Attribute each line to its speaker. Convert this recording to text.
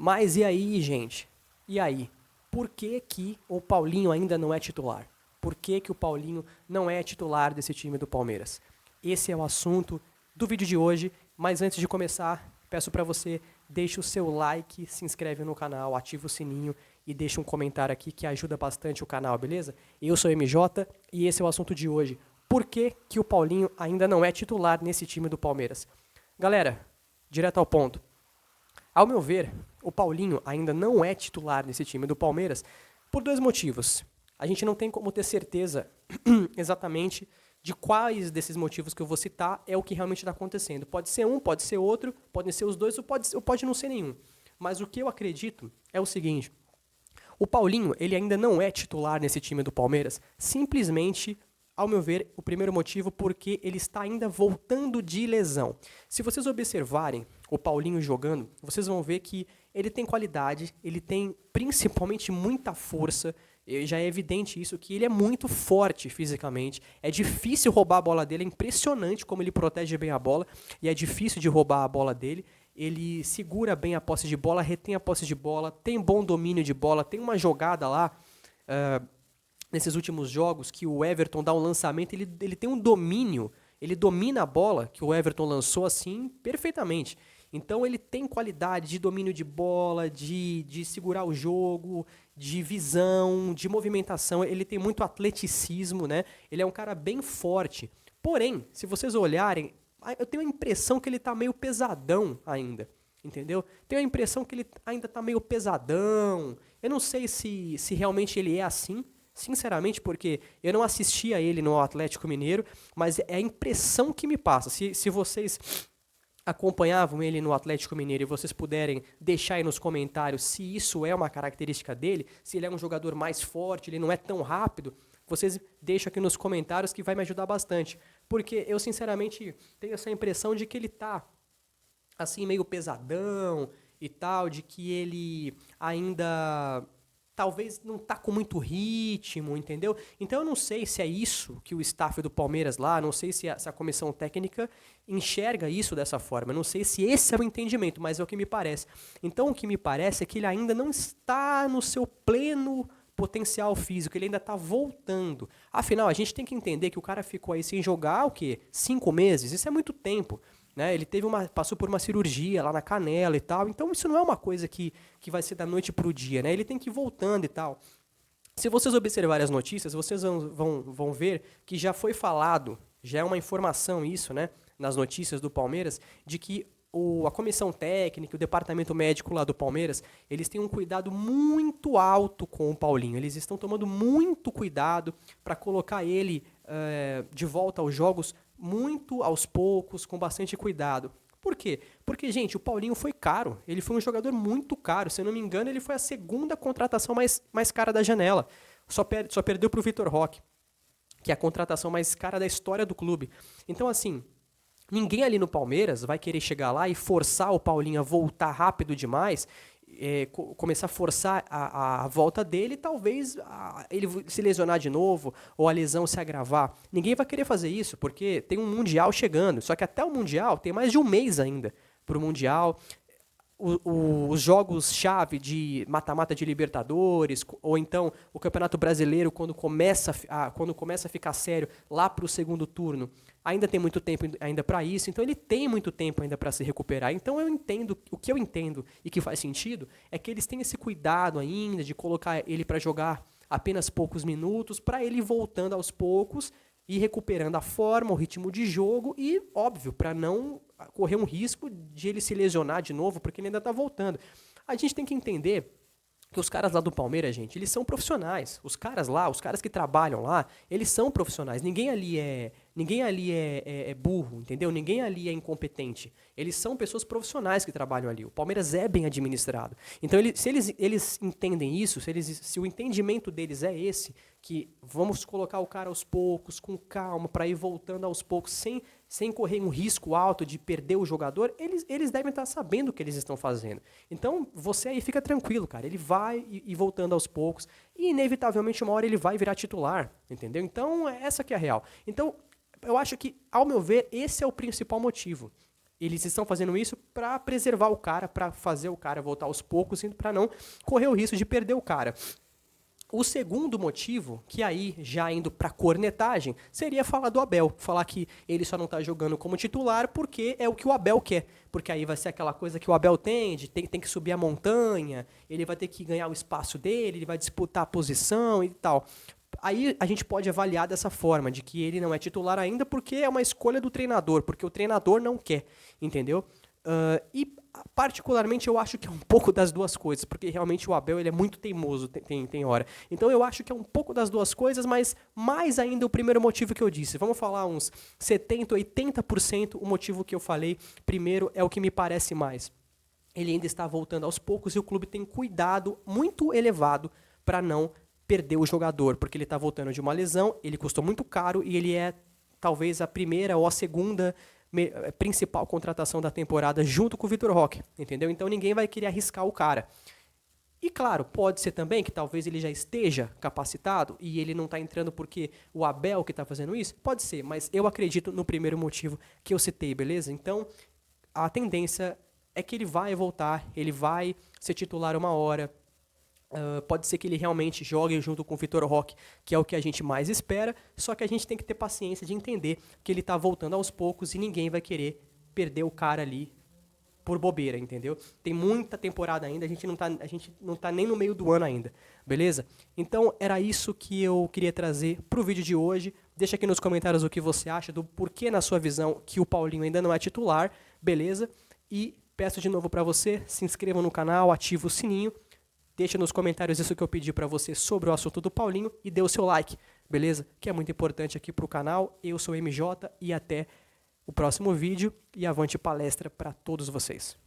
Speaker 1: Mas e aí, gente? E aí? Por que que o Paulinho ainda não é titular? Por que que o Paulinho não é titular desse time do Palmeiras? Esse é o assunto do vídeo de hoje, mas antes de começar, peço para você, deixe o seu like, se inscreve no canal, ativa o sininho e deixa um comentário aqui que ajuda bastante o canal, beleza? Eu sou o MJ e esse é o assunto de hoje. Por que que o Paulinho ainda não é titular nesse time do Palmeiras? Galera, direto ao ponto. Ao meu ver, o Paulinho ainda não é titular nesse time do Palmeiras por dois motivos. A gente não tem como ter certeza exatamente de quais desses motivos que eu vou citar é o que realmente está acontecendo. Pode ser um, pode ser outro, podem ser os dois ou pode não ser nenhum. Mas o que eu acredito é o seguinte: o Paulinho, ele ainda não é titular nesse time do Palmeiras, simplesmente, ao meu ver, o primeiro motivo porque ele está ainda voltando de lesão. Se vocês observarem o Paulinho jogando, vocês vão ver que ele tem qualidade, ele tem principalmente muita força, já é evidente isso, que ele é muito forte fisicamente, é difícil roubar a bola dele, é impressionante como ele protege bem a bola, e é difícil de roubar a bola dele. Ele segura bem a posse de bola, retém a posse de bola, tem bom domínio de bola, tem uma jogada lá, nesses últimos jogos, que o Everton dá um lançamento, ele tem um domínio, ele domina a bola, que o Everton lançou assim, perfeitamente. Então ele tem qualidade de domínio de bola, de segurar o jogo, de visão, de movimentação, ele tem muito atleticismo, né? Ele é um cara bem forte. Porém, se vocês olharem, eu tenho a impressão que ele tá meio pesadão ainda, entendeu? Tenho a impressão que ele ainda tá meio pesadão. Eu não sei se realmente ele é assim, sinceramente, porque eu não assisti a ele no Atlético Mineiro, mas é a impressão que me passa. Se vocês acompanhavam ele no Atlético Mineiro e vocês puderem deixar aí nos comentários se isso é uma característica dele, se ele é um jogador mais forte, ele não é tão rápido, vocês deixam aqui nos comentários que vai me ajudar bastante. Porque eu, sinceramente, tenho essa impressão de que ele tá assim, meio pesadão e tal, de que ele ainda talvez não tá com muito ritmo, entendeu? Então eu não sei se é isso que o staff do Palmeiras lá, não sei se essa comissão técnica enxerga isso dessa forma, eu não sei se esse é o entendimento, mas é o que me parece. Então o que me parece é que ele ainda não está no seu pleno potencial físico, ele ainda está voltando. Afinal, a gente tem que entender que o cara ficou aí sem jogar, o quê? 5 meses? Isso é muito tempo. Né? Ele passou por uma cirurgia lá na canela e tal, então isso não é uma coisa que vai ser da noite para o dia, né? Ele tem que ir voltando e tal. Se vocês observarem as notícias, vocês vão ver que já foi falado, já é uma informação isso, né, nas notícias do Palmeiras, de que a comissão técnica, o departamento médico lá do Palmeiras, eles têm um cuidado muito alto com o Paulinho. Eles estão tomando muito cuidado para colocar ele de volta aos jogos muito aos poucos, com bastante cuidado. Por quê? Porque, gente, o Paulinho foi caro. Ele foi um jogador muito caro. Se eu não me engano, ele foi a segunda contratação mais cara da janela. Só perdeu para o Vitor Roque, que é a contratação mais cara da história do clube. Então, assim, ninguém ali no Palmeiras vai querer chegar lá e forçar o Paulinho a voltar rápido demais, começar a forçar a volta dele, talvez ele se lesionar de novo ou a lesão se agravar. Ninguém vai querer fazer isso, porque tem um Mundial chegando. Só que até o Mundial tem mais de um mês ainda para o Mundial. Os jogos-chave de mata-mata de Libertadores, ou então o Campeonato Brasileiro, quando começa a ficar sério lá para o segundo turno, ainda tem muito tempo ainda para isso, então ele tem muito tempo ainda para se recuperar. Então o que eu entendo e que faz sentido é que eles têm esse cuidado ainda de colocar ele para jogar apenas poucos minutos, para ele ir voltando aos poucos e recuperando a forma, o ritmo de jogo e, óbvio, para não correr um risco de ele se lesionar de novo, porque ele ainda está voltando. A gente tem que entender que os caras lá do Palmeiras, gente, eles são profissionais. Os caras lá, os caras que trabalham lá, eles são profissionais. Ninguém ali é burro, entendeu? Ninguém ali é incompetente. Eles são pessoas profissionais que trabalham ali. O Palmeiras é bem administrado. Então, se eles entendem isso, se o entendimento deles é esse, que vamos colocar o cara aos poucos, com calma, para ir voltando aos poucos, sem correr um risco alto de perder o jogador, eles devem estar sabendo o que eles estão fazendo. Então, você aí fica tranquilo, cara. Ele vai ir voltando aos poucos e, inevitavelmente, uma hora ele vai virar titular, entendeu? Então, essa que é a real. Então, eu acho que, ao meu ver, esse é o principal motivo. Eles estão fazendo isso para preservar o cara, para fazer o cara voltar aos poucos, para não correr o risco de perder o cara. O segundo motivo, que aí já indo para cornetagem, seria falar do Abel. Falar que ele só não está jogando como titular porque é o que o Abel quer. Porque aí vai ser aquela coisa que o Abel tem que subir a montanha, ele vai ter que ganhar o espaço dele, ele vai disputar a posição e tal. Aí a gente pode avaliar dessa forma, de que ele não é titular ainda porque é uma escolha do treinador, porque o treinador não quer, entendeu? E particularmente eu acho que é um pouco das duas coisas, porque realmente o Abel ele é muito teimoso, tem hora. Então eu acho que é um pouco das duas coisas, mas mais ainda o primeiro motivo que eu disse. Vamos falar uns 70%, 80% o motivo que eu falei primeiro é o que me parece mais. Ele ainda está voltando aos poucos e o clube tem cuidado muito elevado para não perder o jogador, porque ele está voltando de uma lesão, ele custou muito caro e ele é talvez a primeira ou a segunda principal contratação da temporada junto com o Vitor Roque, entendeu? Então ninguém vai querer arriscar o cara. E claro, pode ser também que talvez ele já esteja capacitado e ele não está entrando porque o Abel que está fazendo isso? Pode ser, mas eu acredito no primeiro motivo que eu citei, beleza? Então a tendência é que ele vai voltar, ele vai ser titular uma hora. Pode ser que ele realmente jogue junto com o Vitor Roque, que é o que a gente mais espera, só que a gente tem que ter paciência de entender que ele está voltando aos poucos e ninguém vai querer perder o cara ali por bobeira, entendeu? Tem muita temporada ainda, a gente não tá nem no meio do ano ainda, beleza? Então era isso que eu queria trazer pro vídeo de hoje. Deixa aqui nos comentários o que você acha, do porquê, na sua visão, que o Paulinho ainda não é titular, beleza? E peço de novo para você, se inscreva no canal, ativa o sininho, deixa nos comentários isso que eu pedi para você sobre o assunto do Paulinho e dê o seu like, beleza? Que é muito importante aqui pro canal. Eu sou o MJ e até o próximo vídeo e avante palestra para todos vocês.